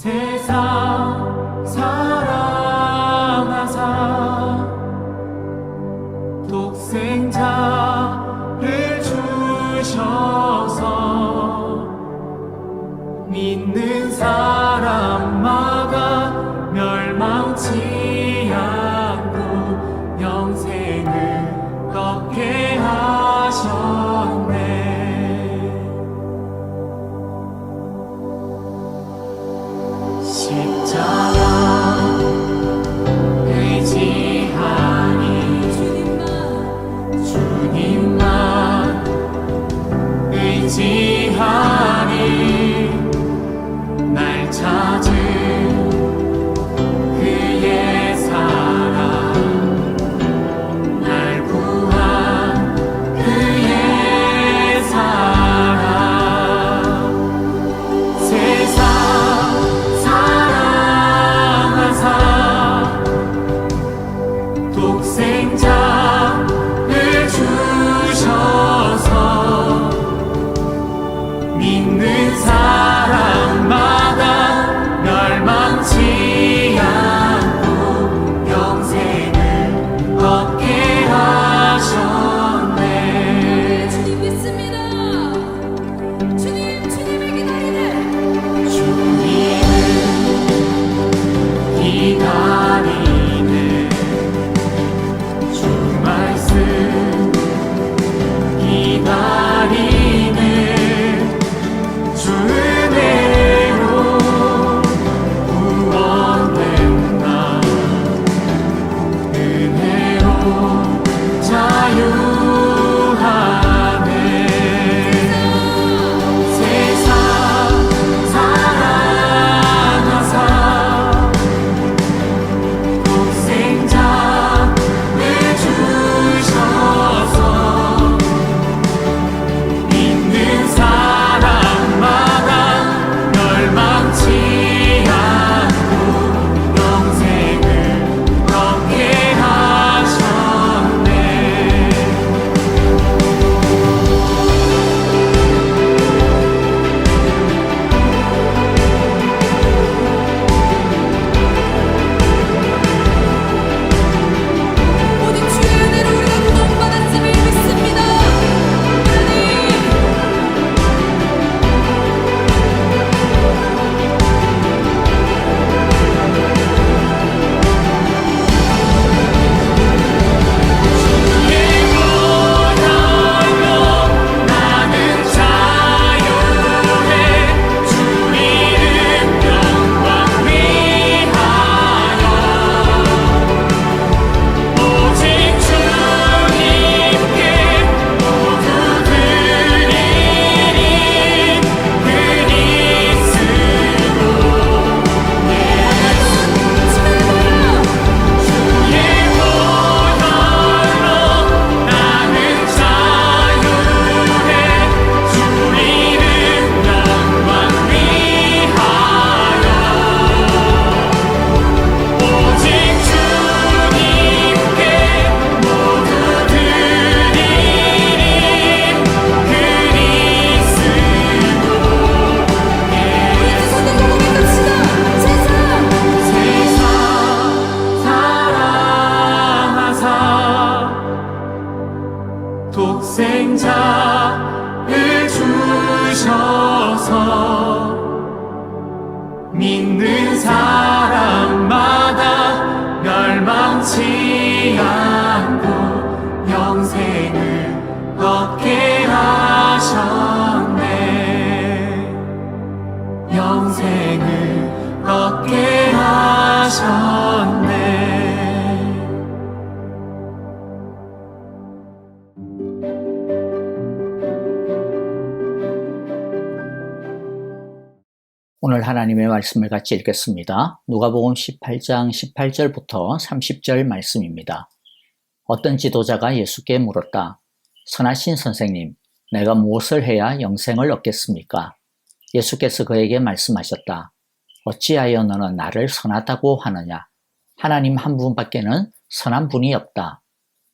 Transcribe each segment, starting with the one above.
세상 사랑하사 독생자를 주셔서 믿는 사람마다 멸망치 않고 영생을 얻게 하셨네. 십자가 의지하니 주님만 의지하니 날 찾은 그의 사랑 날 구한 그의 사랑 세상 사랑하사 독생자를 주셔서 믿는 사람마다 멸망치 않고 영생을 얻게 하셨네. 주님 믿습니다. 주님을 기다리네. 주님을 기다리네. 주 말씀 기다리네. 주 은혜로 구원된 나 은혜로 자유하네. 세상 사랑하사 독생자를 주셔서 믿는 사람마다 멸망치 않고 영생을 얻게 하셨네. 모든 주의 은혜로 우리가 구원받았음을 믿습니다. 나는 자유해. 주 이름 영광 위하여 오직 주님께 모두 드리리. 그리스도 주의 보혈로 나는 자유해. 주 이름 영광 위하여 오직 주님께 모두 드리리. 그리스도 손을 들고 믿읍시다. 세상 세상 사랑하사 독생자를 주셔서 믿는 사람마다 멸망치 않고 영생을 얻게 하셨네. 영생을 얻게 하셨네. 오늘 하나님의 말씀을 같이 읽겠습니다. 누가복음 18장 18절부터 30절 말씀입니다. 어떤 지도자가 예수께 물었다. 선하신 선생님, 내가 무엇을 해야 영생을 얻겠습니까? 예수께서 그에게 말씀하셨다. 어찌하여 너는 나를 선하다고 하느냐? 하나님 한 분밖에는 선한 분이 없다.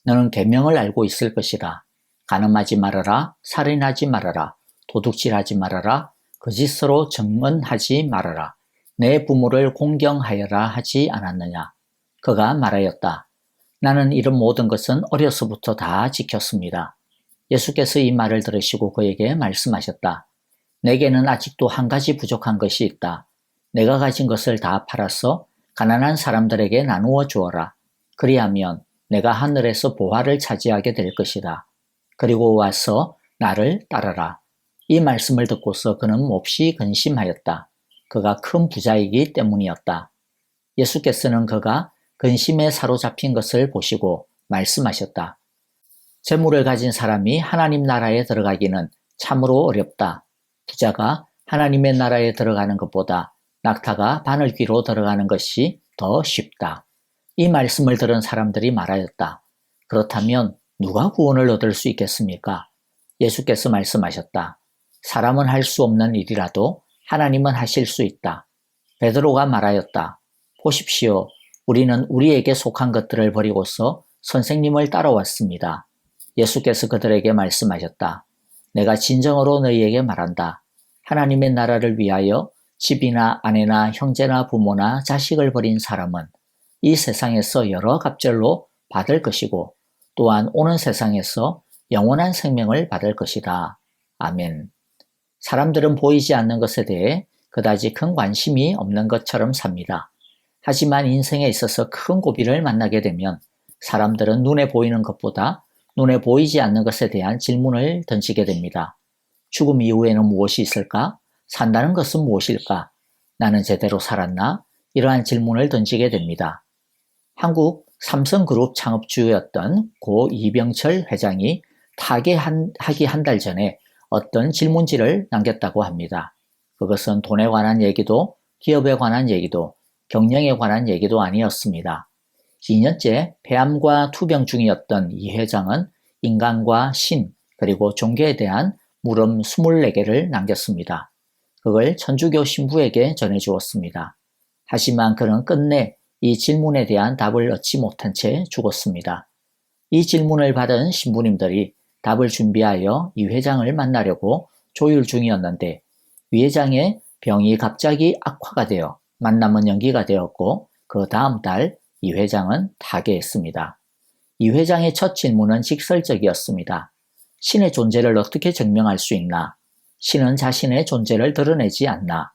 너는 계명을 알고 있을 것이라. 간음하지 말아라, 살인하지 말아라, 도둑질하지 말아라, 거짓으로 증언하지 말아라. 내 부모를 공경하여라 하지 않았느냐? 그가 말하였다. 나는 이런 모든 것은 어려서부터 다 지켰습니다. 예수께서 이 말을 들으시고 그에게 말씀하셨다. 내게는 아직도 한 가지 부족한 것이 있다. 내가 가진 것을 다 팔아서 가난한 사람들에게 나누어 주어라. 그리하면 내가 하늘에서 보화를 차지하게 될 것이다. 그리고 와서 나를 따르라. 이 말씀을 듣고서 그는 몹시 근심하였다. 그가 큰 부자이기 때문이었다. 예수께서는 그가 근심에 사로잡힌 것을 보시고 말씀하셨다. 재물을 가진 사람이 하나님 나라에 들어가기는 참으로 어렵다. 부자가 하나님의 나라에 들어가는 것보다 낙타가 바늘귀로 들어가는 것이 더 쉽다. 이 말씀을 들은 사람들이 말하였다. 그렇다면 누가 구원을 얻을 수 있겠습니까? 예수께서 말씀하셨다. 사람은 할 수 없는 일이라도 하나님은 하실 수 있다. 베드로가 말하였다. 보십시오. 우리는 우리에게 속한 것들을 버리고서 선생님을 따라왔습니다. 예수께서 그들에게 말씀하셨다. 내가 진정으로 너희에게 말한다. 하나님의 나라를 위하여 집이나 아내나 형제나 부모나 자식을 버린 사람은 이 세상에서 여러 갑절로 받을 것이고 또한 오는 세상에서 영원한 생명을 받을 것이다. 아멘. 사람들은 보이지 않는 것에 대해 그다지 큰 관심이 없는 것처럼 삽니다. 하지만 인생에 있어서 큰 고비를 만나게 되면 사람들은 눈에 보이는 것보다 눈에 보이지 않는 것에 대한 질문을 던지게 됩니다. 죽음 이후에는 무엇이 있을까? 산다는 것은 무엇일까? 나는 제대로 살았나? 이러한 질문을 던지게 됩니다. 한국 삼성그룹 창업주였던 고 이병철 회장이 타계하기 한 달 전에 어떤 질문지를 남겼다고 합니다. 그것은 돈에 관한 얘기도 기업에 관한 얘기도 경영에 관한 얘기도 아니었습니다. 2년째 폐암과 투병 중이었던 이 회장은 인간과 신 그리고 종교에 대한 물음 24개를 남겼습니다. 그걸 천주교 신부에게 전해주었습니다. 하지만 그는 끝내 이 질문에 대한 답을 얻지 못한 채 죽었습니다. 이 질문을 받은 신부님들이 답을 준비하여 이 회장을 만나려고 조율 중이었는데 이 회장의 병이 갑자기 악화가 되어 만남은 연기가 되었고 그 다음 달 이 회장은 타계했습니다. 이 회장의 첫 질문은 직설적이었습니다. 신의 존재를 어떻게 증명할 수 있나? 신은 자신의 존재를 드러내지 않나?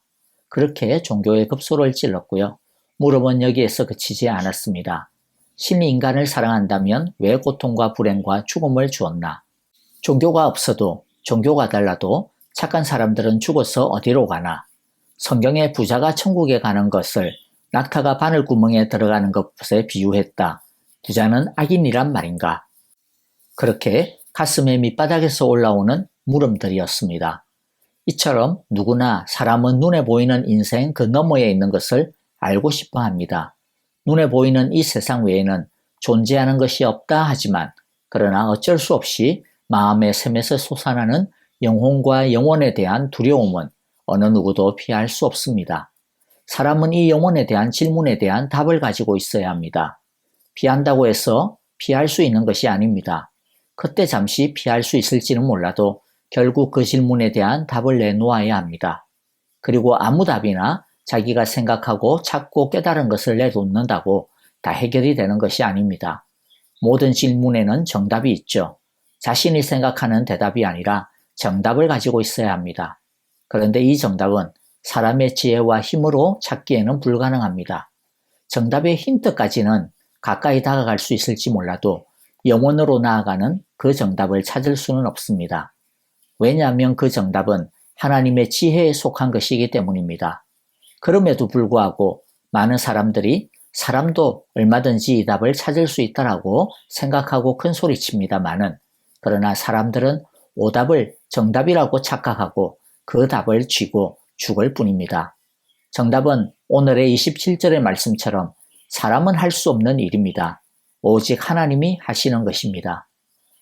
그렇게 종교의 급소를 찔렀고요. 물음은 여기에서 그치지 않았습니다. 신이 인간을 사랑한다면 왜 고통과 불행과 죽음을 주었나? 종교가 없어도 종교가 달라도 착한 사람들은 죽어서 어디로 가나? 성경에 부자가 천국에 가는 것을 낙타가 바늘구멍에 들어가는 것에 비유했다. 부자는 악인이란 말인가? 그렇게 가슴의 밑바닥에서 올라오는 물음들이었습니다. 이처럼 누구나 사람은 눈에 보이는 인생 그 너머에 있는 것을 알고 싶어 합니다. 눈에 보이는 이 세상 외에는 존재하는 것이 없다 하지만 그러나 어쩔 수 없이 마음의 샘에서 솟아나는 영혼과 영원에 대한 두려움은 어느 누구도 피할 수 없습니다. 사람은 이 영혼에 대한 질문에 대한 답을 가지고 있어야 합니다. 피한다고 해서 피할 수 있는 것이 아닙니다. 그때 잠시 피할 수 있을지는 몰라도 결국 그 질문에 대한 답을 내놓아야 합니다. 그리고 아무 답이나 자기가 생각하고 찾고 깨달은 것을 내놓는다고 다 해결이 되는 것이 아닙니다. 모든 질문에는 정답이 있죠. 자신이 생각하는 대답이 아니라 정답을 가지고 있어야 합니다. 그런데 이 정답은 사람의 지혜와 힘으로 찾기에는 불가능합니다. 정답의 힌트까지는 가까이 다가갈 수 있을지 몰라도 영혼으로 나아가는 그 정답을 찾을 수는 없습니다. 왜냐하면 그 정답은 하나님의 지혜에 속한 것이기 때문입니다. 그럼에도 불구하고 많은 사람들이 사람도 얼마든지 이 답을 찾을 수 있다라고 생각하고 큰소리칩니다마는 그러나 사람들은 오답을 정답이라고 착각하고 그 답을 쥐고 죽을 뿐입니다. 정답은 오늘의 27절의 말씀처럼 사람은 할 수 없는 일입니다. 오직 하나님이 하시는 것입니다.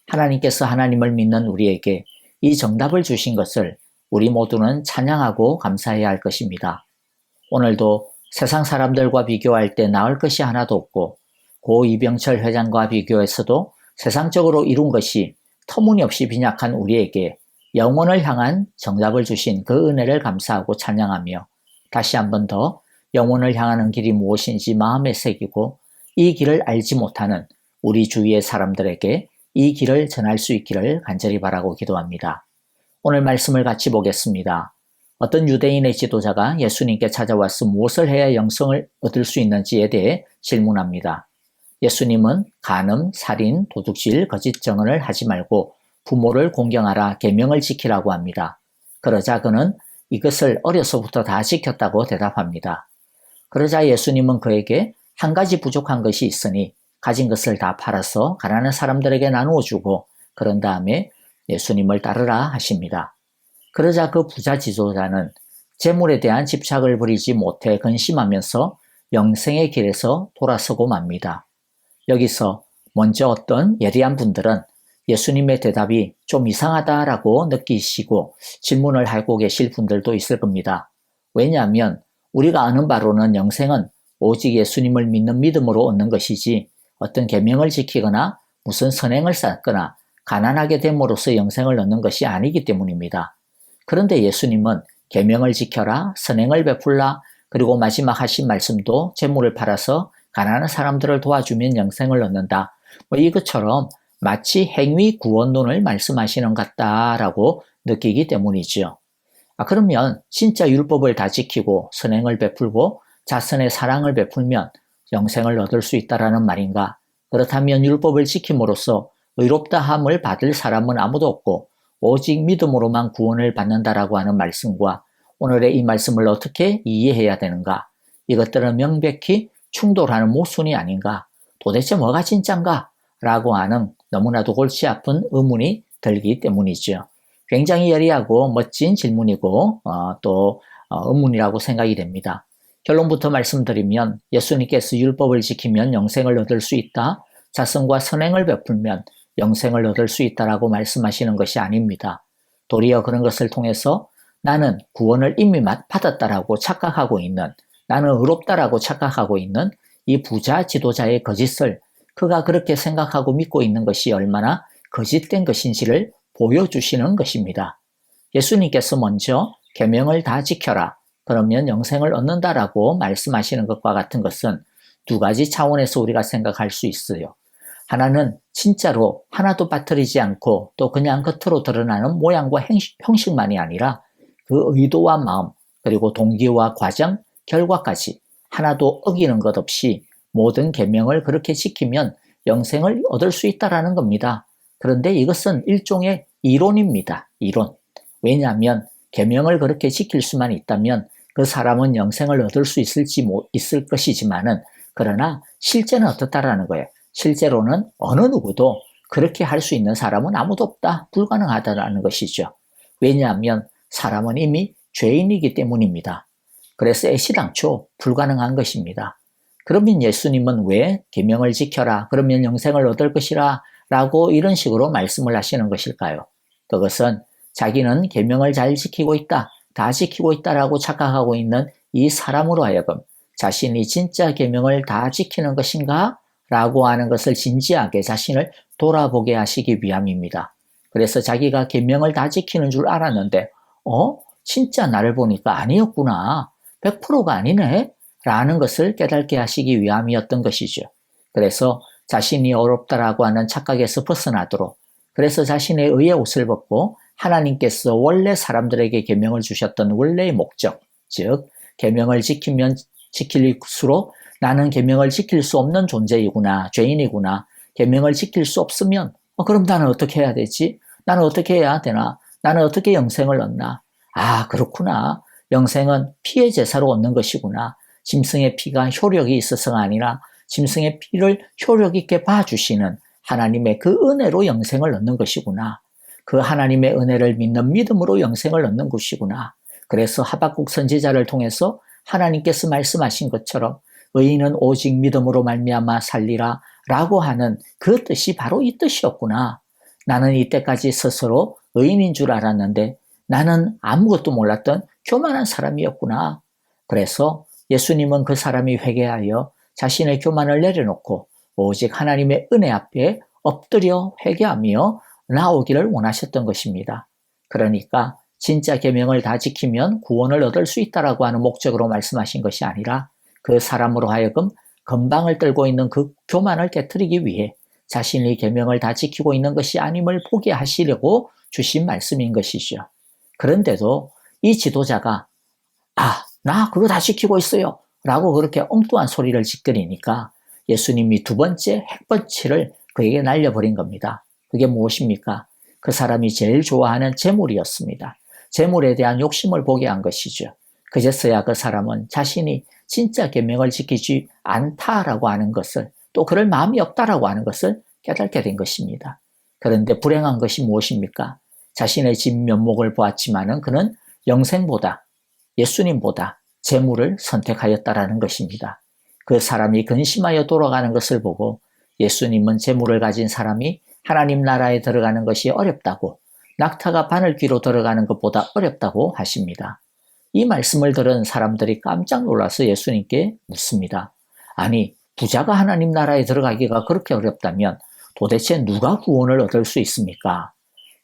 하나님께서 하나님을 믿는 우리에게 이 정답을 주신 것을 우리 모두는 찬양하고 감사해야 할 것입니다. 오늘도 세상 사람들과 비교할 때 나을 것이 하나도 없고 고 이병철 회장과 비교해서도 세상적으로 이룬 것이 터무니없이 빈약한 우리에게 영혼을 향한 정답을 주신 그 은혜를 감사하고 찬양하며 다시 한 번 더 영혼을 향하는 길이 무엇인지 마음에 새기고 이 길을 알지 못하는 우리 주위의 사람들에게 이 길을 전할 수 있기를 간절히 바라고 기도합니다. 오늘 말씀을 같이 보겠습니다. 어떤 유대인의 지도자가 예수님께 찾아와서 무엇을 해야 영생을 얻을 수 있는지에 대해 질문합니다. 예수님은 간음, 살인, 도둑질, 거짓 증언을 하지 말고 부모를 공경하라, 계명을 지키라고 합니다. 그러자 그는 이것을 어려서부터 다 지켰다고 대답합니다. 그러자 예수님은 그에게 한 가지 부족한 것이 있으니 가진 것을 다 팔아서 가난한 사람들에게 나누어 주고 그런 다음에 예수님을 따르라 하십니다. 그러자 그 부자 지도자는 재물에 대한 집착을 버리지 못해 근심하면서 영생의 길에서 돌아서고 맙니다. 여기서 먼저 어떤 예리한 분들은 예수님의 대답이 좀 이상하다라고 느끼시고 질문을 하고 계실 분들도 있을 겁니다. 왜냐하면 우리가 아는 바로는 영생은 오직 예수님을 믿는 믿음으로 얻는 것이지 어떤 계명을 지키거나 무슨 선행을 쌓거나 가난하게 됨으로써 영생을 얻는 것이 아니기 때문입니다. 그런데 예수님은 계명을 지켜라, 선행을 베풀라, 그리고 마지막 하신 말씀도 재물을 팔아서 가난한 사람들을 도와주면 영생을 얻는다. 이것처럼 마치 행위 구원론을 말씀하시는 것 같다라고 느끼기 때문이죠. 그러면 진짜 율법을 다 지키고 선행을 베풀고 자선의 사랑을 베풀면 영생을 얻을 수 있다라는 말인가? 그렇다면 율법을 지킴으로써 의롭다함을 받을 사람은 아무도 없고 오직 믿음으로만 구원을 받는다라고 하는 말씀과 오늘의 이 말씀을 어떻게 이해해야 되는가? 이것들은 명백히 충돌하는 모순이 아닌가? 도대체 뭐가 진짠가? 라고 하는 너무나도 골치 아픈 의문이 들기 때문이죠. 굉장히 예리하고 멋진 질문이고 또 의문이라고 생각이 됩니다. 결론부터 말씀드리면 예수님께서 율법을 지키면 영생을 얻을 수 있다. 자선과 선행을 베풀면 영생을 얻을 수 있다라고 말씀하시는 것이 아닙니다. 도리어 그런 것을 통해서 나는 구원을 이미 받았다라고 착각하고 있는, 나는 의롭다라고 착각하고 있는 이 부자 지도자의 거짓을 그가 그렇게 생각하고 믿고 있는 것이 얼마나 거짓된 것인지를 보여주시는 것입니다. 예수님께서 먼저 계명을 다 지켜라, 그러면 영생을 얻는다라고 말씀하시는 것과 같은 것은 두 가지 차원에서 우리가 생각할 수 있어요. 하나는 진짜로 하나도 빠뜨리지 않고 또 그냥 겉으로 드러나는 모양과 형식만이 아니라 그 의도와 마음, 그리고 동기와 과정, 결과까지 하나도 어기는 것 없이 모든 계명을 그렇게 지키면 영생을 얻을 수 있다라는 겁니다. 그런데 이것은 일종의 이론입니다. 이론. 왜냐하면 계명을 그렇게 지킬 수만 있다면 그 사람은 영생을 얻을 수 있을 것이지만은 그러나 실제는 어떻다라는 거예요. 실제로는 어느 누구도 그렇게 할 수 있는 사람은 아무도 없다. 불가능하다라는 것이죠. 왜냐하면 사람은 이미 죄인이기 때문입니다. 그래서 애시당초 불가능한 것입니다. 그러면 예수님은 왜 계명을 지켜라, 그러면 영생을 얻을 것이라 라고 이런 식으로 말씀을 하시는 것일까요? 그것은 자기는 계명을 잘 지키고 있다, 다 지키고 있다라고 착각하고 있는 이 사람으로 하여금 자신이 진짜 계명을 다 지키는 것인가? 라고 하는 것을 진지하게 자신을 돌아보게 하시기 위함입니다. 그래서 자기가 계명을 다 지키는 줄 알았는데 진짜 나를 보니까 아니었구나. 100%가 아니네. 라는 것을 깨닫게 하시기 위함이었던 것이죠. 그래서 자신이 어렵다라고 하는 착각에서 벗어나도록, 그래서 자신의 의의 옷을 벗고 하나님께서 원래 사람들에게 계명을 주셨던 원래의 목적, 즉 계명을 지키면 지킬수록 나는 계명을 지킬 수 없는 존재이구나, 죄인이구나. 계명을 지킬 수 없으면 그럼 나는 어떻게 해야 되지? 나는 어떻게 해야 되나? 나는 어떻게 영생을 얻나? 아, 그렇구나. 영생은 피의 제사로 얻는 것이구나. 짐승의 피가 효력이 있어서가 아니라 짐승의 피를 효력 있게 봐주시는 하나님의 그 은혜로 영생을 얻는 것이구나. 그 하나님의 은혜를 믿는 믿음으로 영생을 얻는 것이구나. 그래서 하박국 선지자를 통해서 하나님께서 말씀하신 것처럼 의인은 오직 믿음으로 말미암아 살리라 라고 하는 그 뜻이 바로 이 뜻이었구나. 나는 이때까지 스스로 의인인 줄 알았는데 나는 아무것도 몰랐던 교만한 사람이었구나. 그래서 예수님은 그 사람이 회개하여 자신의 교만을 내려놓고 오직 하나님의 은혜 앞에 엎드려 회개하며 나오기를 원하셨던 것입니다. 그러니까 진짜 계명을 다 지키면 구원을 얻을 수 있다라고 하는 목적으로 말씀하신 것이 아니라 그 사람으로 하여금 건방을 떨고 있는 그 교만을 깨뜨리기 위해 자신이 계명을 다 지키고 있는 것이 아님을 보게 하시려고 주신 말씀인 것이죠. 그런데도 이 지도자가 나 그거 다 지키고 있어요 라고 그렇게 엉뚱한 소리를 짓거리니까 예수님이 두 번째 핵펀치를 그에게 날려버린 겁니다. 그게 무엇입니까? 그 사람이 제일 좋아하는 재물이었습니다. 재물에 대한 욕심을 보게 한 것이죠. 그제서야 그 사람은 자신이 진짜 계명을 지키지 않다라고 하는 것을, 또 그럴 마음이 없다라고 하는 것을 깨닫게 된 것입니다. 그런데 불행한 것이 무엇입니까? 자신의 진면목을 보았지만은 그는 영생보다, 예수님보다 재물을 선택하였다라는 것입니다. 그 사람이 근심하여 돌아가는 것을 보고 예수님은 재물을 가진 사람이 하나님 나라에 들어가는 것이 어렵다고, 낙타가 바늘귀로 들어가는 것보다 어렵다고 하십니다. 이 말씀을 들은 사람들이 깜짝 놀라서 예수님께 묻습니다. 아니, 부자가 하나님 나라에 들어가기가 그렇게 어렵다면 도대체 누가 구원을 얻을 수 있습니까?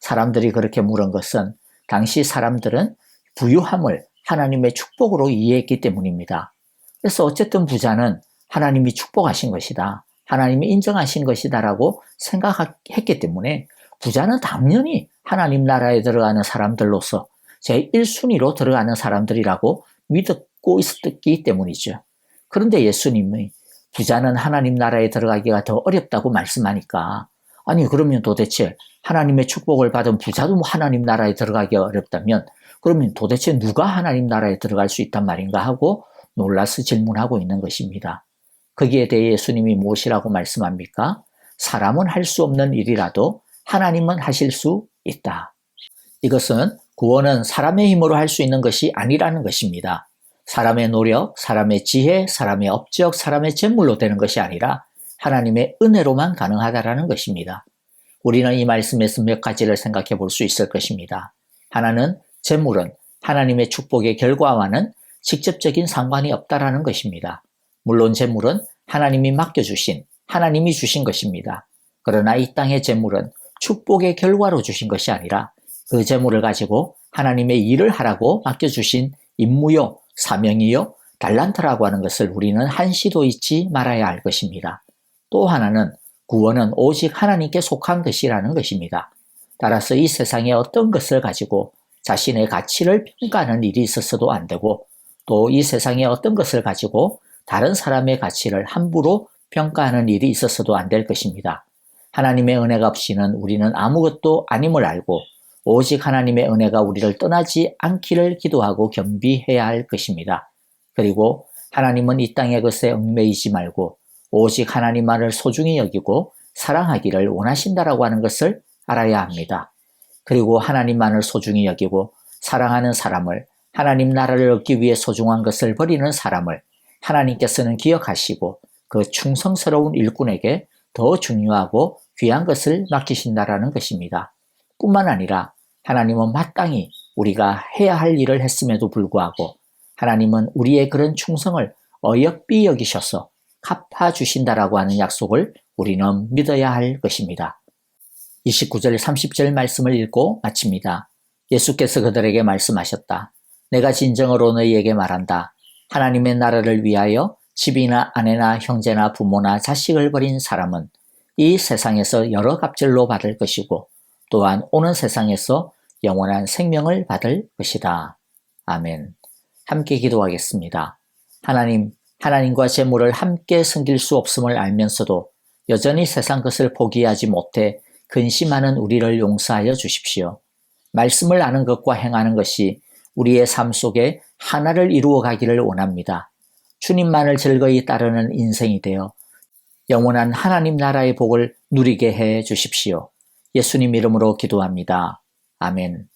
사람들이 그렇게 물은 것은 당시 사람들은 부유함을 하나님의 축복으로 이해했기 때문입니다. 그래서 어쨌든 부자는 하나님이 축복하신 것이다, 하나님이 인정하신 것이다라고 생각했기 때문에 부자는 당연히 하나님 나라에 들어가는 사람들로서 제1순위로 들어가는 사람들이라고 믿고 있었기 때문이죠. 그런데 예수님이 부자는 하나님 나라에 들어가기가 더 어렵다고 말씀하니까, 아니 그러면 도대체 하나님의 축복을 받은 부자도 하나님 나라에 들어가기가 어렵다면 그러면 도대체 누가 하나님 나라에 들어갈 수 있단 말인가 하고 놀라서 질문하고 있는 것입니다. 거기에 대해 예수님이 무엇이라고 말씀합니까? 사람은 할 수 없는 일이라도 하나님은 하실 수 있다. 이것은 구원은 사람의 힘으로 할 수 있는 것이 아니라는 것입니다. 사람의 노력, 사람의 지혜, 사람의 업적, 사람의 재물로 되는 것이 아니라 하나님의 은혜로만 가능하다라는 것입니다. 우리는 이 말씀에서 몇 가지를 생각해 볼 수 있을 것입니다. 하나는 재물은 하나님의 축복의 결과와는 직접적인 상관이 없다라는 것입니다. 물론 재물은 하나님이 맡겨주신, 하나님이 주신 것입니다. 그러나 이 땅의 재물은 축복의 결과로 주신 것이 아니라 그 재물을 가지고 하나님의 일을 하라고 맡겨주신 임무요, 사명이요, 달란트라고 하는 것을 우리는 한시도 잊지 말아야 할 것입니다. 또 하나는 구원은 오직 하나님께 속한 것이라는 것입니다. 따라서 이 세상의 어떤 것을 가지고 자신의 가치를 평가하는 일이 있어서도 안 되고, 또 이 세상의 어떤 것을 가지고 다른 사람의 가치를 함부로 평가하는 일이 있어서도 안 될 것입니다. 하나님의 은혜가 없이는 우리는 아무것도 아님을 알고 오직 하나님의 은혜가 우리를 떠나지 않기를 기도하고 겸비해야 할 것입니다. 그리고 하나님은 이 땅의 것에 얽매이지 말고 오직 하나님만을 소중히 여기고 사랑하기를 원하신다라고 하는 것을 알아야 합니다. 그리고 하나님만을 소중히 여기고 사랑하는 사람을, 하나님 나라를 얻기 위해 소중한 것을 버리는 사람을 하나님께서는 기억하시고 그 충성스러운 일꾼에게 더 중요하고 귀한 것을 맡기신다라는 것입니다. 뿐만 아니라 하나님은 마땅히 우리가 해야 할 일을 했음에도 불구하고 하나님은 우리의 그런 충성을 어여삐 여기셔서 갚아주신다라고 하는 약속을 우리는 믿어야 할 것입니다. 29절 30절 말씀을 읽고 마칩니다. 예수께서 그들에게 말씀하셨다. 내가 진정으로 너희에게 말한다. 하나님의 나라를 위하여 집이나 아내나 형제나 부모나 자식을 버린 사람은 이 세상에서 여러 갑절로 받을 것이고 또한 오는 세상에서 영원한 생명을 받을 것이다. 아멘. 함께 기도하겠습니다. 하나님, 하나님과 재물을 함께 섬길 수 없음을 알면서도 여전히 세상 것을 포기하지 못해 근심하는 우리를 용서하여 주십시오. 말씀을 아는 것과 행하는 것이 우리의 삶 속에 하나를 이루어 가기를 원합니다. 주님만을 즐거이 따르는 인생이 되어 영원한 하나님 나라의 복을 누리게 해 주십시오. 예수님 이름으로 기도합니다. 아멘.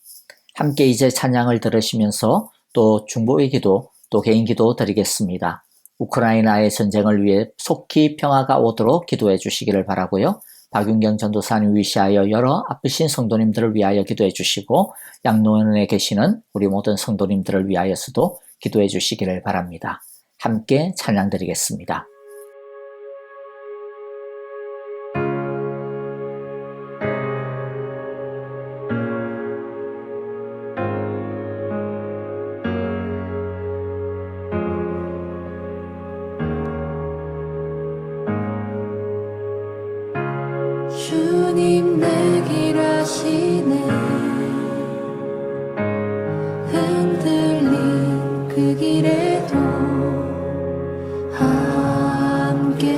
함께 이제 찬양을 들으시면서 또 중보의 기도, 또 개인 기도 드리겠습니다. 우크라이나의 전쟁을 위해 속히 평화가 오도록 기도해 주시기를 바라고요. 박윤경 전도사님 위시하여 여러 아프신 성도님들을 위하여 기도해 주시고 양로원에 계시는 우리 모든 성도님들을 위하여서도 기도해 주시기를 바랍니다. 함께 찬양 드리겠습니다. 흔들린 그 길에도 함께해.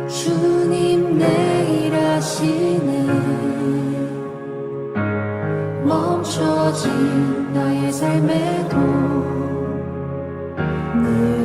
주님 내 일하시네. 멈춰진 나의 삶에도 늘